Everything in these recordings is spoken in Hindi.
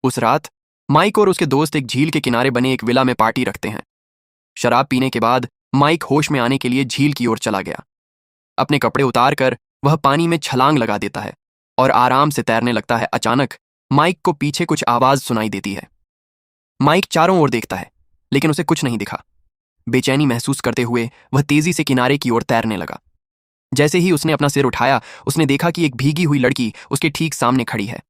उस रात माइक और उसके दोस्त एक झील के किनारे बने एक विला में पार्टी रखते हैं। शराब पीने के बाद माइक होश में आने के लिए झील की ओर चला गया। अपने कपड़े उतार कर वह पानी में छलांग लगा देता है और आराम से तैरने लगता है। अचानक माइक को पीछे कुछ आवाज सुनाई देती है। माइक चारों ओर देखता है, लेकिन उसे कुछ नहीं दिखा। बेचैनी महसूस करते हुए वह तेजी से किनारे की ओर तैरने लगा। जैसे ही उसने अपना सिर उठाया, उसने देखा कि एक भीगी हुई लड़की उसके ठीक सामने खड़ी है।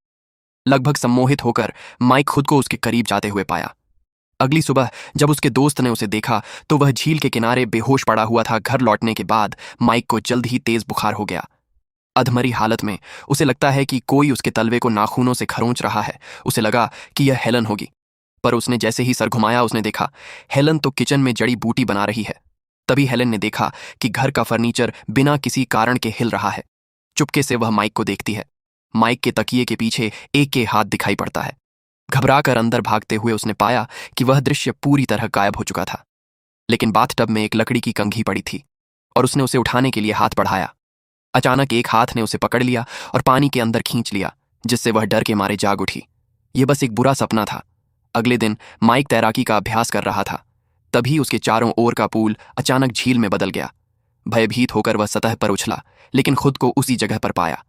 लगभग सम्मोहित होकर माइक खुद को उसके करीब जाते हुए पाया। अगली सुबह जब उसके दोस्त ने उसे देखा तो वह झील के किनारे बेहोश पड़ा हुआ था। घर लौटने के बाद माइक को जल्द ही तेज बुखार हो गया। अधमरी हालत में उसे लगता है कि कोई उसके तलवे को नाखूनों से खरोंच रहा है। उसे लगा कि यह हेलन होगी, पर उसने जैसे ही सर घुमाया उसने देखा हेलन तो किचन में जड़ी बूटी बना रही है। तभी हेलन ने देखा कि घर का फर्नीचर बिना किसी कारण के हिल रहा है। चुपके से वह माइक को देखती है। माइक के तकिए के पीछे एक के हाथ दिखाई पड़ता है। घबराकर अंदर भागते हुए उसने पाया कि वह दृश्य पूरी तरह गायब हो चुका था, लेकिन बाथटब में एक लकड़ी की कंघी पड़ी थी और उसने उसे उठाने के लिए हाथ बढ़ाया। अचानक एक हाथ ने उसे पकड़ लिया और पानी के अंदर खींच लिया, जिससे वह डर के मारे जाग उठी। यह बस एक बुरा सपना था। अगले दिन माइक तैराकी का अभ्यास कर रहा था। तभी उसके चारों ओर का पूल अचानक झील में बदल गया। भयभीत होकर वह सतह पर उछला, लेकिन खुद को उसी जगह पर पाया।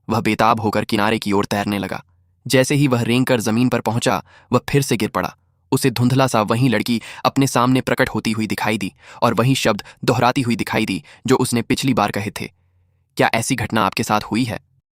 वह बेताब होकर किनारे की ओर तैरने लगा। जैसे ही वह रेंगकर जमीन पर पहुंचा, वह फिर से गिर पड़ा। उसे धुंधला सा वही लड़की अपने सामने प्रकट होती हुई दिखाई दी और वही शब्द दोहराती हुई दिखाई दी जो उसने पिछली बार कहे थे। क्या ऐसी घटना आपके साथ हुई है?